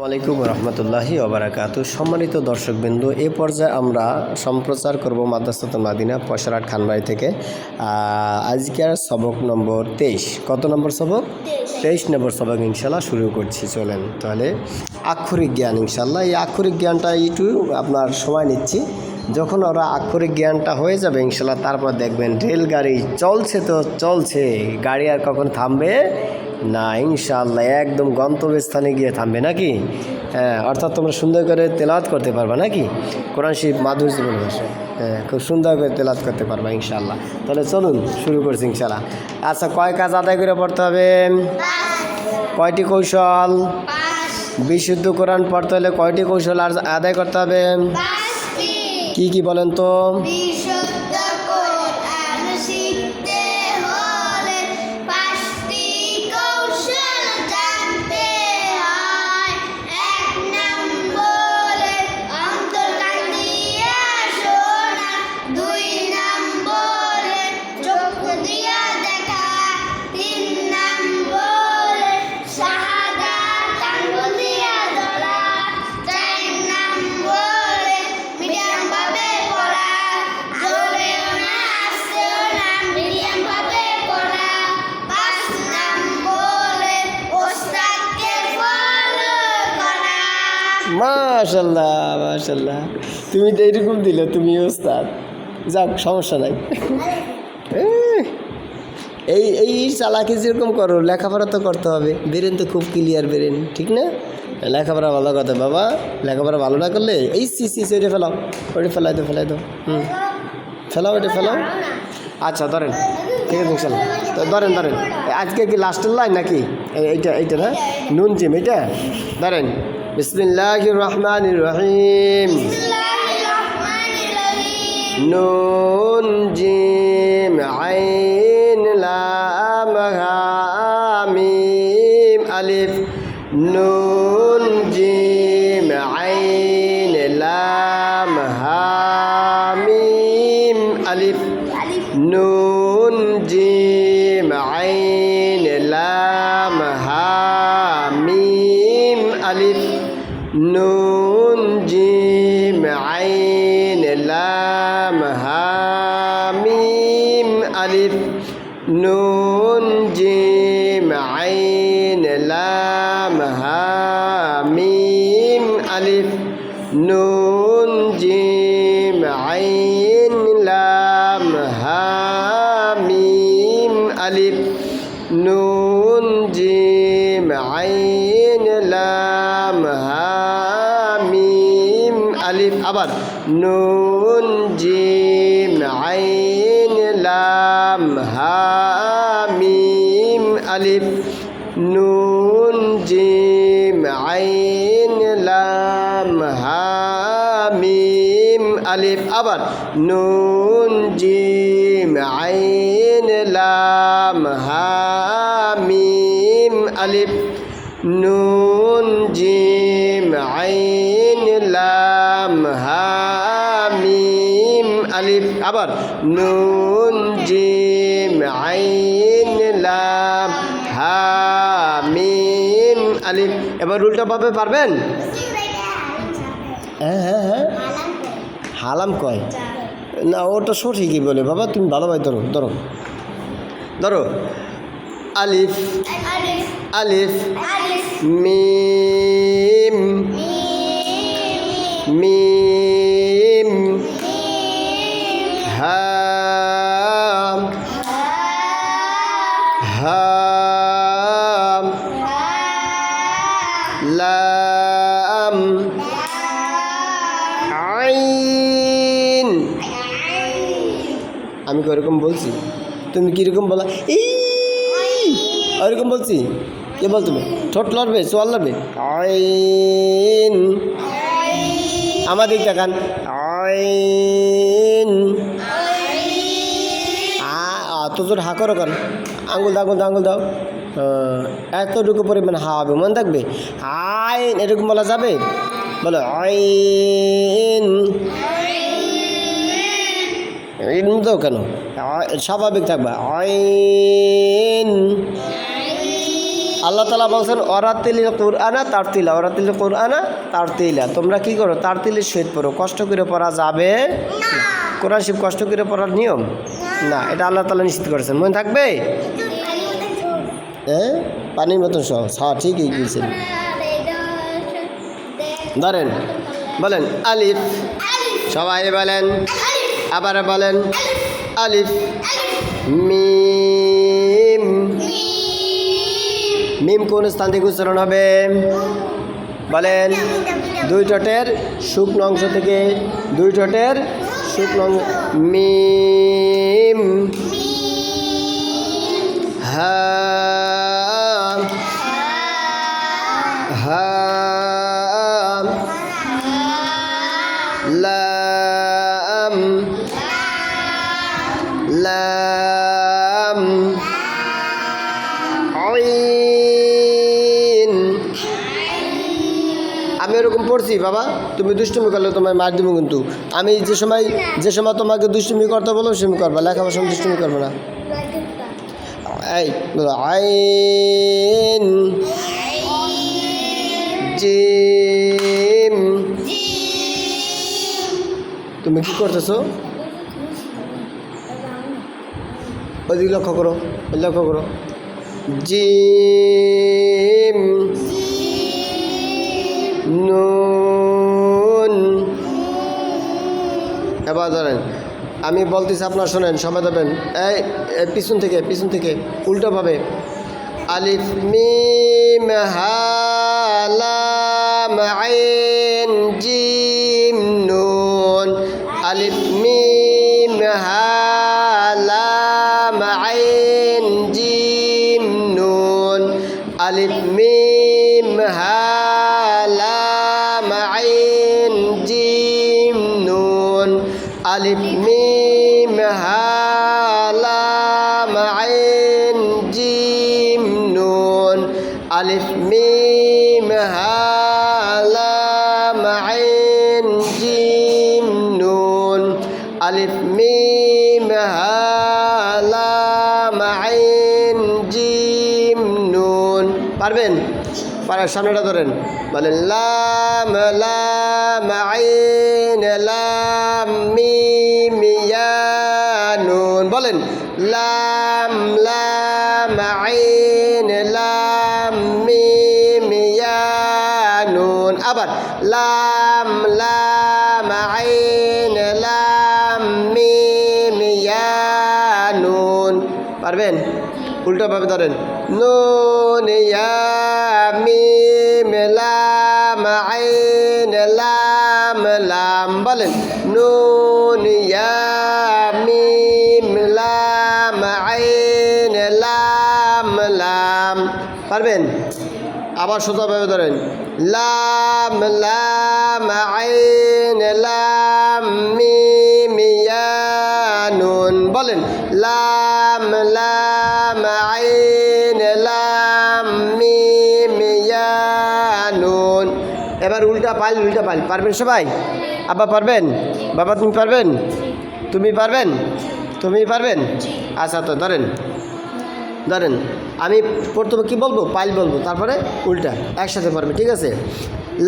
আসসালামু আলাইকুম রহমতুল্লাহি ওবারাকাতু। সম্মানিত দর্শকবৃন্দ, এ পর্যায়ে আমরা সম্প্রচার করব মাদ্রাসাতুল মাদিনা পয়সারহাট খানবাড়ি থেকে। আজকের সবক নম্বর 23। কত নম্বর সবক? 23 নম্বর সবক ইনশাল্লাহ শুরু করছি। চলেন তাহলে। আক্ষরিক জ্ঞান ইনশাল্লাহ। এই আক্ষরিক জ্ঞানটা একটু আপনার সময় নিচ্ছি। যখন ওরা আক্ষরিক জ্ঞানটা হয়ে যাবে ইনশাল্লাহ, তারপর দেখবেন রেলগাড়ি চলছে তো চলছে, গাড়ি আর কখন থামবে না ইনশাআল্লাহ, একদম গন্তব্যস্থানে গিয়ে থামবে নাকি। হ্যাঁ, অর্থাৎ তোমরা সুন্দর করে তেলাওয়াত করতে পারবা নাকি, কোরআন শরীফ মাধুর্য ভাষায়। হ্যাঁ, খুব সুন্দর করে তেলাওয়াত করতে পারবা ইনশাআল্লাহ। তাহলে চলুন শুরু করছি ইনশাআল্লাহ। আচ্ছা, কয় কাজ আদায় করে পড়তে হবে? কয়টি কৌশল? বিশুদ্ধ কোরআন পড়তে হলে কয়টি কৌশল আদায় করতে হবে? কি কি বলেন তো? মাশাল্লাহ মাশাল্লাহ, তুমি তো এইরকম দিলে, তুমি ওস্তাদ। যাক, সমস্যা নাই। এই এই চালাকি যেরকম করো, লেখাপড়া তো করতে হবে। বেরেন তো খুব ক্লিয়ার বেরেন, ঠিক না? লেখাপড়া ভালো কথা বাবা, লেখাপড়া ভালো না করলে এই ওইটা ফেলাও, ওইটা ফেলাই দাও। ফেলাও, ওইটা ফেলাও। আচ্ছা ধরেন, ঠিক আছে ইনশাল্লাহ। তো ধরেন আজকে কি লাস্টের লাইন নাকি? এইটা না, নুন জিম, এইটা ধরেন। বিসমিল্লাহির রহমানির রহিম। নুন জিম আইন লাম হা মিম আলিফ। নুন জিম আইন লাম হা মিম আলিফ। নুন জিম আইন লাম হা মিম আলিফ। নুন জিম আইন লাম হা মিম আলিফ। নুন জিম আইন লাম হা মিম আলিফ। নুন জিম আইন লাম হা মিম আলিফ। নুন জিম আইন লাম হা মিম আলিফ। আবার নুন জিম আইন লাম হা মিম আলিফ। নুন জিম আইন লাম হা মিম আলিফ। আবার নুন জিম আইন লাম হা মিম আলিফ। নুন জিম আইন লাম হা মিম আলিফ। আবার নুন জিম আইন লাম হা মিম আলিফ। এবার উল্টা ভাবে পারবেন? হ্যাঁ, হালাম কয় না, ওটা সঠিকই বলে বাবা। তুমি ভালোভাবে ধরো। আলিফ আলিফ মিম মিম হা হা লাম আইন। আমি কিরকম বলছি, তুমি কিরকম বলা? ওইরকম বলছি। কে বল? তুমি ঠোঁট লড়বে, চোয়াল লড়বে। আইন, আমাদের দেখান। আইন এত জোর হা করো কেন? আঙুল দাও। এতটুকু পরিমাণ হা হবে, মনে থাকবে। আইন এরকম বলা যাবে? বলো আইন। দাও কেন? স্বাভাবিক থাকবে। আইন আল্লাহ তাআলা বলছেন ওয়ারাতিলিল কুরআনা তারতিলা, ওয়ারাতিলিল কুরআনা তারতিলা। তোমরা কি করো? তারতিলের সহিত পড়ো। কষ্ট করে পড়া যাবে না। কোরআন শরীফ কষ্ট করে পড়ার নিয়ম না, এটা আল্লাহ তাআলা নিষেধ করেছেন। মনে থাকবে? হ্যাঁ, পানির মতন সহজ। হ্যাঁ, ঠিকই বলছেন। ধরেন, বলেন আলিফ, সবাই বলেন, আবার বলেন আলিফ, মিম। মিম কোন স্থান থেকে উচ্চারণ হবে? বলেন দুই ঠোঁটের শুকনো অংশ থেকে, দুই ঠোঁটের শুকনো অংশ। মিম, হা, হা, লাম, লাম, আইন। আমি এরকম পড়ছি বাবা, তুমি দুষ্টুমি করলে তোমায় মার দিব কিন্তু। আমি যে সময় তোমাকে দুষ্টুমি করতে বলবো সেমি করবা, লেখাপড়ার সময় দুষ্টুমি করবে না। এই আইন, জিম। তুমি কি করতেছো? ওইদিকে লক্ষ্য করো, লক্ষ্য করো। জিম, নুন। এবার ধরেন আমি বলতেছি, আপনারা শোনেন, সবাই দেবেন। এই পিছন থেকে উল্টোভাবে। আলিফ মিম হা লাম আইন জিম নুন। আলিফ মিম হা লাম আইন জিম নুন। আলিফ মিম হা লাম আইন জিম নুন। আলিফ মিম হা লাম আইন জিম নুন। আলিফ মিম হা লাম আইন জিম নুন। আলিফ মিম হা লাম আইন জিম নুন। পারবেন? পারার সামনেটা ধরেন, বলেন লাম, লাম আইন লাম মিম ইয়া নুন। বলেন লাম, লাম আইন লাম মিম ইয়া নুন। আবার লাম, লাম আইন লাম মিম ইয়া নুন। পারবেন? উল্টোভাবে ধরেন, নুন ইয়া মিম লাম আইন লাম লাম। বলেন নুন ইয়া মিম লাম আইন লাম লাম। পারবেন? আবার সোজাভাবে ধরেন, লাম, লাম আইন লাম মিম ইয়া নুন। বলেন লাম, লাম আইন লাম মিম ইয়া নুন। এবার উল্টা পাল, উল্টা পাল। পারবেন সবাই? আব্বা পারবেন? বাবা তুমি পারবেন? তুমি পারবেন? তুমি পারবেন? আচ্ছা, তো ধরেন, ধরেন আমি প্রথমে কি বলবো? পাইল বলবো, তারপরে উল্টা একসাথে পারবে, ঠিক আছে?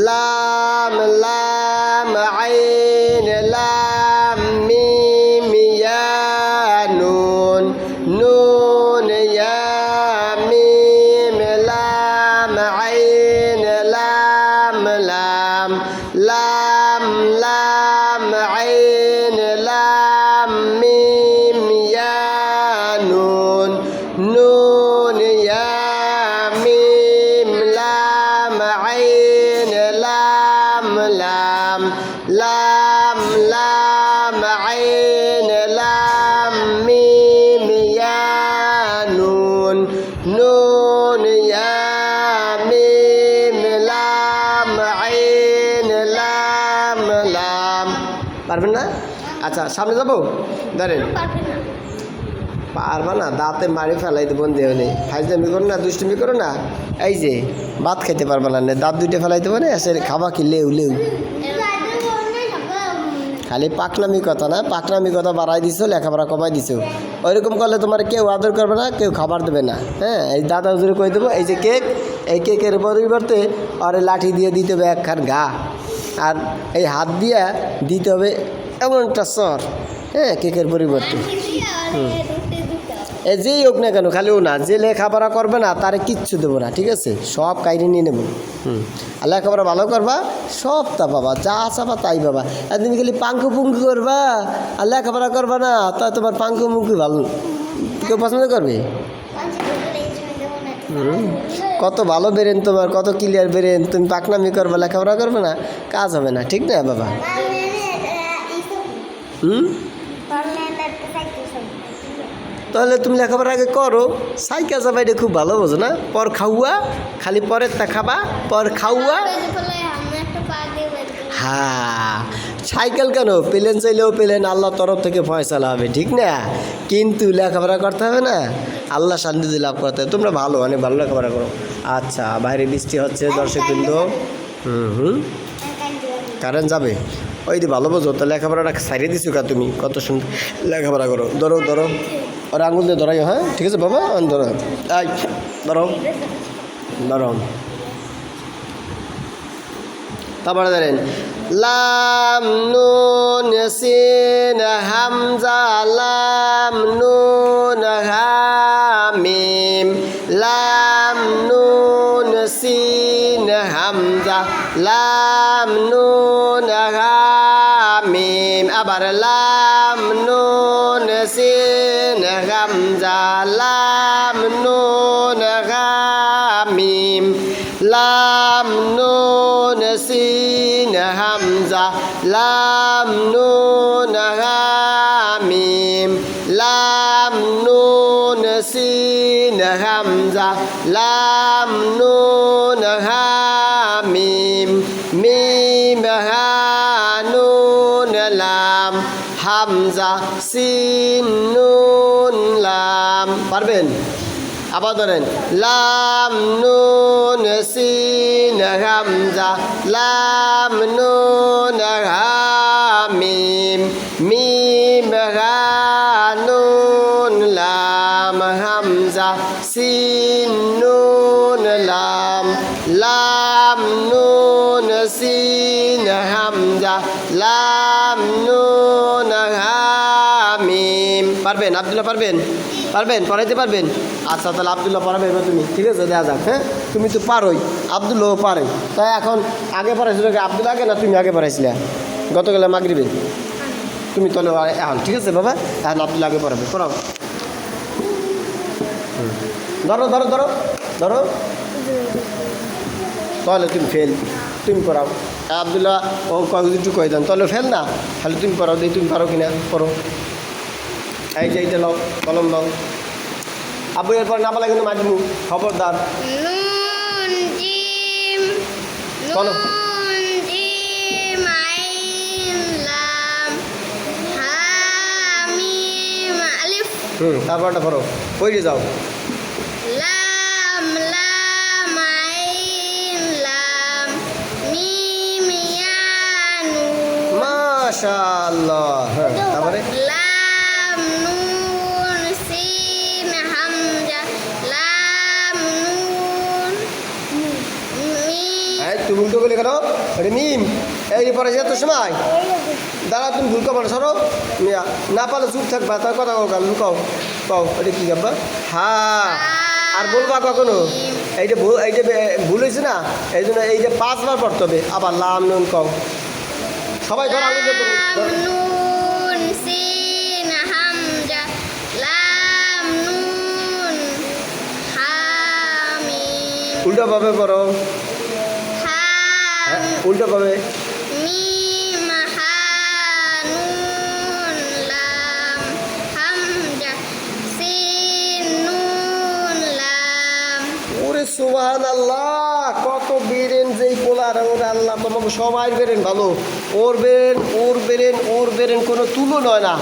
লাম, লাম আইন লাম মিম ইয়া নুন। নুন ইয়া মিম লাম আইন লাম লাম। লাম, লাম আইন লাম মিম ইয়া নুন। নুন ইয়া মিম লাম আইন লাম লাম। লাম, লাম আইন লাম মিম ইয়া নুন। নুন ইয়া মিম লাম আইন লাম লাম। পারবেন না? আচ্ছা, সামনে যাবো। ধরেন, পারবা না, দাঁতে মারি ফেলাই দেবো দেহনে। ফাইজলামি করো না, দুষ্টুমি করো না। এই যে ভাত খাইতে পারবা না, দাঁত দুইটা ফেলাই দেবো না, এসে খাবা কি লেউ লেউ। খালি পাকনামি কথা না, পাকনামি কথা বাড়াই দিছো, লেখাপড়া কমাই দিছো। ওইরকম করলে তোমার কেউ আদর করবে না, কেউ খাবার দেবে না। হ্যাঁ, এই দাদা হুজুরে কই দেবো, এই যে কেক, এই কেকের পরিবর্তে আর লাঠি দিয়ে দিতে হবে একখান ঘা, আর এই হাত দিয়ে দিতে হবে এমন একটা সর। হ্যাঁ, কেকের পরিবর্তে এ যেই হোক না কেন, খালিও না, যে লেখাপড়া করবে না তারে কিচ্ছু দেবো না, ঠিক আছে? সব কাইরে নিয়ে নেবো। আর লেখাপড়া ভালো করবা, সব তা পাবা, যা চাবা তাই পাবা। আর তুমি খালি পাঙ্কু পুঙ্কু করবা আর লেখাপড়া করবা না, তা তোমার পাঙ্কু মুঙ্কু ভালো কেউ পছন্দ করবে? কত ভালো বেরেন তোমার, কত ক্লিয়ার বেরেন, তুমি পাকনামি করবা, লেখাপড়া করবে না, কাজ হবে না, ঠিক না বাবা? তাহলে তুমি লেখাপড়া আগে করো, সাইকেল চাপাইটা খুব ভালো বোঝো না? পর খাওয়া, খালি পরের তা খাবা, পর খাওয়া। হ্যাঁ, সাইকেল কেন, প্লেন চাইলেও প্লেন আল্লাহ তরফ থেকে ফয়সালা হবে, ঠিক না? কিন্তু লেখাপড়া করতে হবে না, আল্লাহ শান্তি লাভ করতে হবে। তোমরা ভালো, অনেক ভালো লেখাপড়া করো। আচ্ছা, বাইরে বৃষ্টি হচ্ছে দর্শকবৃন্দ। কারেন্ট যাবে, ওই যে ভালো বোঝো তো, লেখাপড়াটা সাইডে দিছো কা তুমি, কত সুন্দর লেখাপড়া করো। ধরো ধরো, ওর আঙুল দিয়ে ধরাই। হ্যাঁ, ঠিক আছে বাবা, ধরো, আই ধরো ধরো। তারপরে ধরেন লাম নুন সিন হামজা লাম নুন হা মিম, লাম নুন সিন হামজা লাম নুন হা মিম। আবার লাম নুন সিন হামজা লাম নুন হা মিম, লাম নুন সিন হামজা লাম নুন হা মিম, লাম নুন সিন হামজা লাম নুন হা মিম, মিম হা নুন লাম হামজা সিন নুন লাম। পারবেন? আবার ধরেন লাম নুন সিন হামজা লাম নুন হা মিম, মিম হা নুন লাম হামজা সিন নুন লাম, লাম নুন সিন হামজা লাম নুন হা মিম। পারবেন আব্দুল্লাহ? পারবেন? পারবেন, পড়াইতে পারবেন? আচ্ছা, তাহলে আব্দুল্লাহ পড়াবে এবার তুমি, ঠিক আছে? দেখা যাক। হ্যাঁ, তুমি তো পারোই, আব্দুল্লাহও পারে। তাই এখন আগে পড়াইছিল আব্দুল্লাহ আগে, না তুমি আগে পড়াইছিলে গতকালে মাগরিবে? তুমি তাহলে এখন, ঠিক আছে বাবা, এখন আব্দুল্লাহ আগে পড়াবে, পড়াও। ধরো ধরো ধরো ধরো, তাহলে তুমি ফেল, তুমি পড়াও। আব্দুল্লাহ ও একটু কয়ে দেন, তাহলে ফেল না, তাহলে তুমি পড়াও, দিই তুমি পারো কিনা, পড়ো। এই যে এইটা লাও, কলম লাও। আব্বু এরপর না পালা কিন্তু মাঝমু, খবরদার। কলম তারপরটা পড়ো, পড়ে যাও। মাশাআল্লাহ। হ্যাঁ, তারপরে তুমি উল্টো বলে কেন? আরে মিম, এই পরে এত সময় দাঁড়া, তুমি ভুল কমানো সরো, না পারলে চুপ থাকবা, তার কথা কও, গান লুকাও, কও এটা কি গাব্বা? হ্যাঁ, আর বলবা কখনো এইটা ভুল হয়েছে না, এই জন্য এইটা 5 বার পড়তে হবে। আবার লাম নুন কও, সবাই ধরো, আমি উল্টো ভাবে পড়ো। উল্টো পাবে। ওরে সুবহানাল্লাহ, কত বেরেন যেই পোলার, ওরে আল্লাহ তোমাকে সবাই বেরেন ভালো। ওর বেরেন কোনো তুলো নয় না,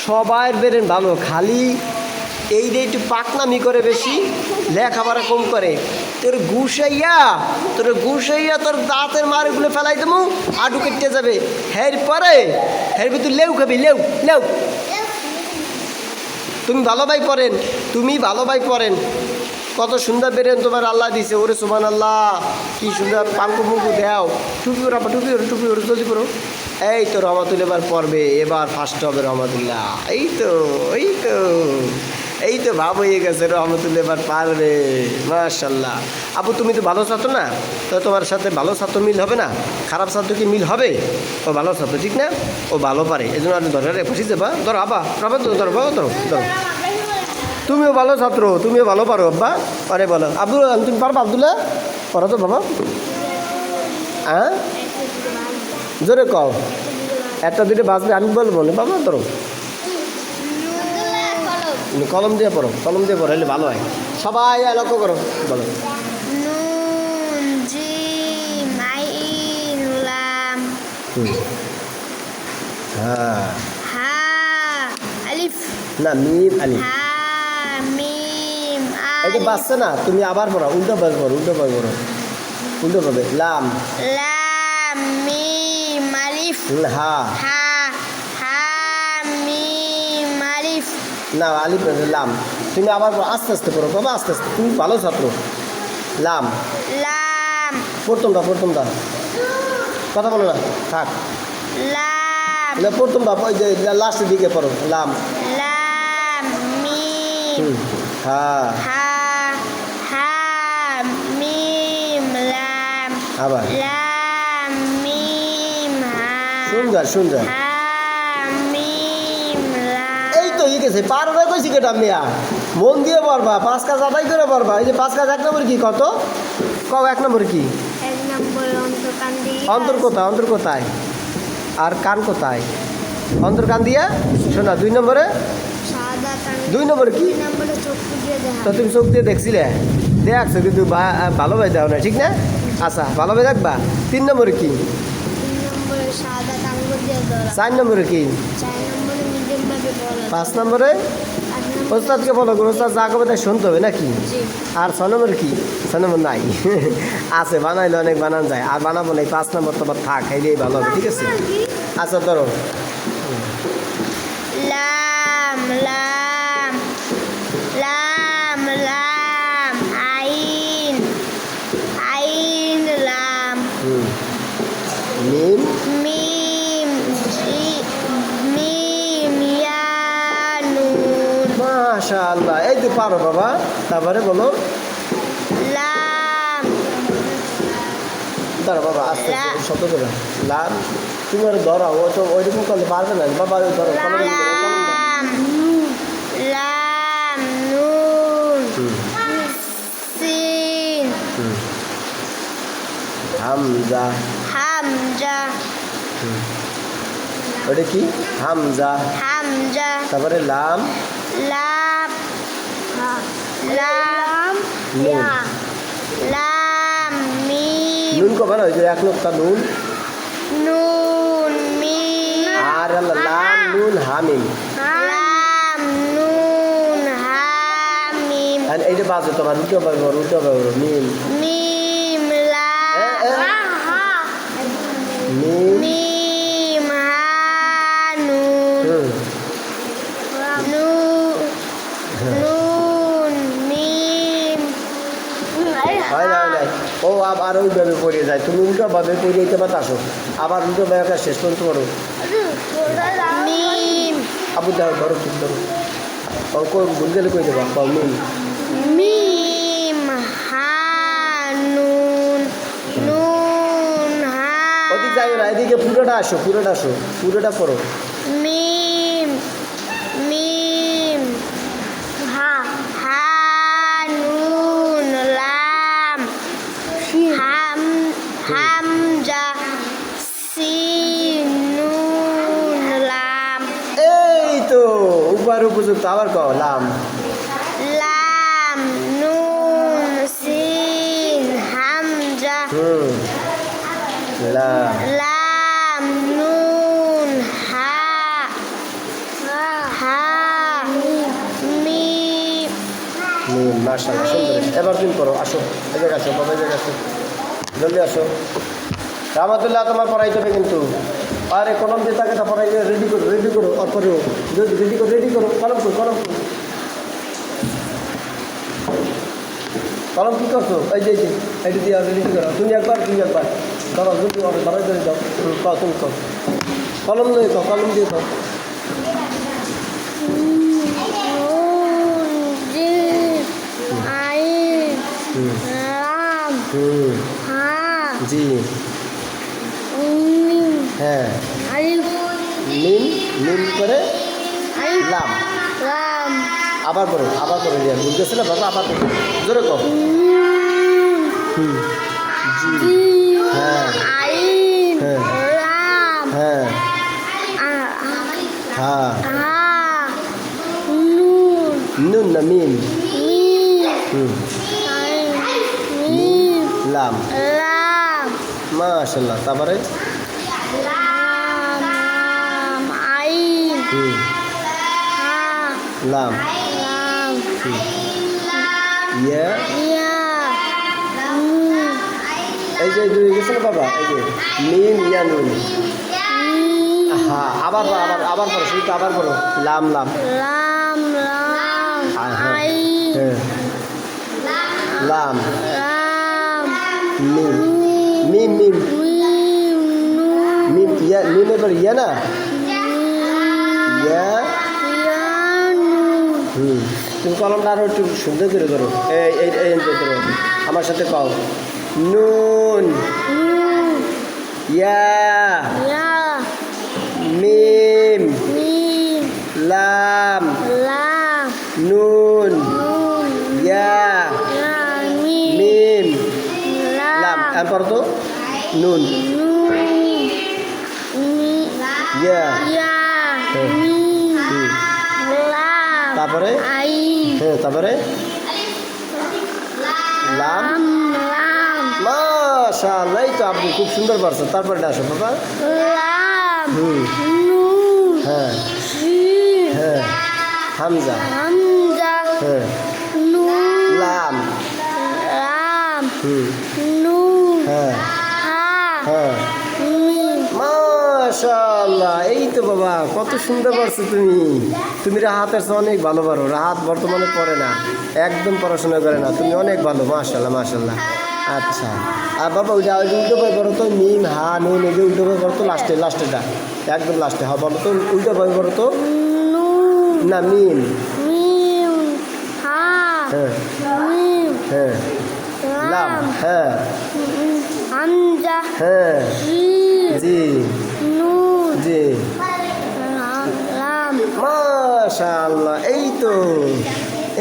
সবাই বেরেন ভালো। খালি এই যে একটু পাকনামি করে বেশি, লেখাপড়া কম করে। তোর ঘুষাইয়া তোর দাঁতের মারগুলো ফেলাই দেবো, আডু কেটে যাবে। পরে তুই লেউ খাবি, লেউ লেউ। তুমি ভালো ভাই পড়েন, কত সুন্দর বেরেন তোমার আল্লাহ দিছে। ওরে সুবহানাল্লাহ, কি সুন্দর পাঙ্কু পুঙ্কু দেও। টুপি ওর জলদি পড়ো। এই তো রহমাতুল এবার পড়বে, এবার ফার্স্ট হবে রহমাতুল্লাহ। এই তো ভাব হয়ে গেছে, রহমতুল্লাহ এবার পারবে, মাশাল্লাহ। আপু তুমি তো ভালো ছাত্র না, তো তোমার সাথে ভালো ছাত্র মিল হবে না? খারাপ ছাত্র কি মিল হবে? ও ভালো ছাত্র, ঠিক না? ও ভালো পারে, এই জন্য আপনি ধরে বসে যাবা। ধরো আবা, ধরো। তুমিও ভালো ছাত্র, তুমিও ভালো পারো আব্বা। আরে বলো আব্দুল, তুমি পারবা? আব্দুল্লাহ পড়ো তো বাবা। হ্যাঁ জোরে কও, একটা দুটো বাজবে, আমি বলবো না বাবা। ধরো কলম দিয়ে পড়ো, হলে ভালো হয়। সবাই লক্ষ্য করো, বলো। হ্যাঁ না, মিম আলিফ। এটা বাজছে না, তুমি আবার পড়ো, উল্টো পাবে। লাম মিম আলিফ হা মিম আলিফ না, আলিফ লাম। তুমি আবার আস্তে আস্তে পড়ো বাবা, আস্তে আস্তে, তুমি ভালো ছাত্র। লাম প্রথমটা কথা বলো না, থাক। প্রথমটা ওই যে লাস্টের দিকে পড়ো। লাম মিম মিম লাম আবার মিম সুন্দর। এই তো গেছে, পারো না কইছি কেটা মিয়া, মন দিয়ে পড়বা, 5 কাজ আদায় করে পড়বা। এই যে 5 কাজ 1 নম্বর কি কত কও? 1 নম্বর কি? অন্তর কোথায় আর কান কোথায়? অন্তর কান দিয়া শোনা। 2 নম্বরে কি? তো তুমি চোখ দিয়ে দেখছিলে, দেখছো কিন্তু ভালো ভাই দাও না, ঠিক না? আচ্ছা ভালো ভাই দেখবা। 3 নম্বরে কি? 4 নম্বরে কি? 5 নম্বরে ওস্তাদকে বলো, ওস্তাদ যা করবে তাই শুনতে হবে নাকি? আর 6 নম্বর কি? 6 নম্বর নাই আছে, বানাইলে অনেক বানান যায়, আর বানাবো না। 5 নম্বর তোমার থাক, খাইলেই ভালো হবে, ঠিক আছে? আচ্ছা ধরো। লাম আইন লাম মিম ইয়া নুন। মাশাআল্লাহ, এই তো পারো বাবা। তারপরে বলো লাম। ধরো বাবা, আস্তে শত করে। লাম তুমি ওর ধরো, ও তো ওইরকম করলে পারবে না বাবা। ওই ধরো লাম নুন সিন হামজা। ওটা কি? হামজা। তারপরে লাম মিম নুন কখন হয়েছে? 1 নোক্তা নুন মিম আর লাম নুন হামিম। এইটা বাজে তোমার, উল্টো পাবো মিম মিম নুন মিম। হয় না। ও আবার ওইভাবে পড়িয়ে যায়, তুমি উল্টো ভাবে পড়িয়ে দিতে পারতো। আসো আবার উল্টো ভাবে শেষ পর্যন্ত করো। মিম আবু ধরো, ঠিক ধরো, ভুল গেলে কই দেবো। মিম নুন ওদিক যাই না, এদিকে পুরোটা আসো, পুরোটা পড়ো। মিম নুন লাম হামজা সিন নুন লাম। এই তো উপর উপযুক্ত। আবার কও লাম নুন সিন হামজা লাম নুন মিম মাশাআল্লাহ সুন্দর। এবার তুমি করো, আসো এদিকে আসো বাবা, এদিকে আসো, জলদি আসো। রাহমাতুল্লাহ তোমার পড়াইতে হবে কিন্তু। আরে কলম দিয়ে তাকে পড়াই রেডি করো আর পরেও রেডি করো, কলম কলম কলম কী করছো? এই যে এইটা দিয়ে রেডি করো, তুমি একবার বাবা জলদি বাবাই ধরে দাও। কও তুমি কও, কলম দিয়ে কও, কলম দিয়ে কও। নুন জিম আইন লাম হা জি মিম হ্যাঁ, আলিফ মিম করে লাম। লাম আবার করো রিয়া, বুঝতেছে না বাবা, আবার করো, জোরে কও। নুন জি জিম হ্যাঁ আইন হ্যাঁ লাম হ্যাঁ হ্যাঁ, হা নুন নুন না মিম, মিম আইন মিম লাম। লাম মাশাআল্লাহ, তারপরে লাম আইন হা লাম লাম ইয়া। ইয়া নুন এই যে দুই গেছে না বাবা, এই যে মিম ইয়া নুন। মিম হ্যাঁ, আবার করো, শুধু আবার করো, লাম লাম লাম হ্যাঁ আইন হ্যাঁ, লাম লাম মিম মিম মিম নুন মিম ইয়া, মিম এবার ইয়া না, ইয়া। ইয়া নুন তুমি কলমটা আরো একটু সুন্দর করে ধরো, এই ধরো, আমার সাথে কও, নুন নুন ইয়া ইয়া মিম মিম লাম লাম নুন নুন ইয়া ইয়া মিম মিম লাম। লাম এরপর তো নুন নুন মি ইয়া ইয়া হ্যাঁ। মিম হুম। লাম তারপরে আইন হ্যাঁ, তারপরে লাম। লাম লাম মাশাআল্লাহ, এই তো আপনি খুব সুন্দর পারছেন। তারপরে আসো বাবা, লাম হুম নুন হ্যাঁ জিম হ্যাঁ, হামজা হামজা হ্যাঁ, নুন লাম লাম নুন নুন হ্যাঁ হা হ্যাঁ। মিম মাশাআল্লাহ, এই তো বাবা কত সুন্দর পারছো তুমি রাহাতের চেয়ে অনেক ভালো পারো। রাহাত বর্তমানে পড়ে না, একদম পড়াশোনা করে না, তুমি অনেক ভালো। মাশাআল্লাহ। আচ্ছা, আর বাবা ওইটা উল্টো বই করো তো, মিম হা নুন, এই যে উল্টো বই করো তো, লাস্টেটা একদম লাস্টে। হ্যাঁ বলো তো, উল্টো বই করো তো, নুন না মিম মিম হা হ্যাঁ মিম হ্যাঁ, লাম লাম হ্যাঁ হামজা হ্যাঁ, জিম জি নুন জি। লাম মাশাআল্লাহ,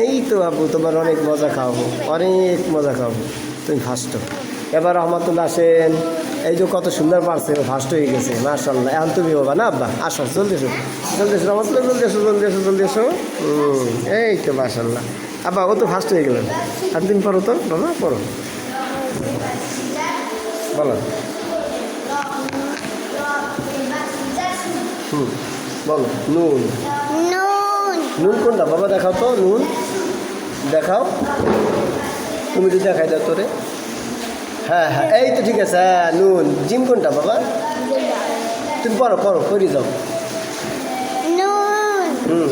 এই তো আপু তোমার অনেক মজা খাওয়াবো, অনেক মজা খাওয়াবো, তুমি ফার্স্ট। এবার রহমাতুল্লাহ আসেন, এই যে কত সুন্দর পারছে, ফার্স্ট হয়ে গেছে। মাশাআল্লাহ, এখন তুমি হবা না আব্বা, আসো জলদি এসো রহমাতুল্লাহ, জলদি এসো। এই তো মাশাআল্লাহ, আব্বা ও তো ফার্স্ট হয়ে গেলেন। আর তুমি পড়ো তো বাবা, পড়ো, বলো। বলো নুন। নুন নুন কোনটা বাবা, দেখাও তো, নুন দেখাও, তুমি তো দেখাই দাও তোরে। হ্যাঁ, এই তো ঠিক আছে। হ্যাঁ, নুন। জিম কোনটা বাবা, তুমি পড়ো করি যাও। নুন হুম,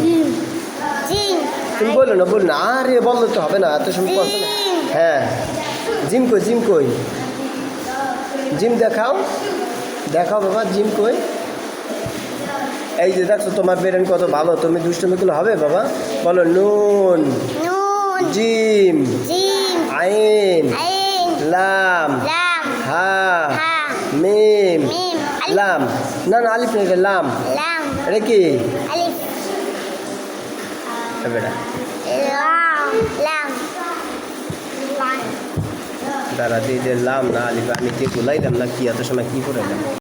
জিম তুমি বললো না, আরে বললে তো হবে না, এত সময় পড়ছো না। হ্যাঁ, জিম কই, জিম দেখাও বাবা, জিম কই। এই যে দেখছো তোমার ব্রেন কত ভালো, তুমি দুষ্টমি করলে হবে বাবা। বলো নুন নুন জিম জিম আইন আইন লাম লাম হা হা মিম মিম লাম। না আলিফ নেই, এটা লাম। লাম এটা কি আলিফ বেটা, লাম দাঁড়া দিয়ে লাম না আলিফ, আমি কি বলাইলাম না কি এত সময় কি করে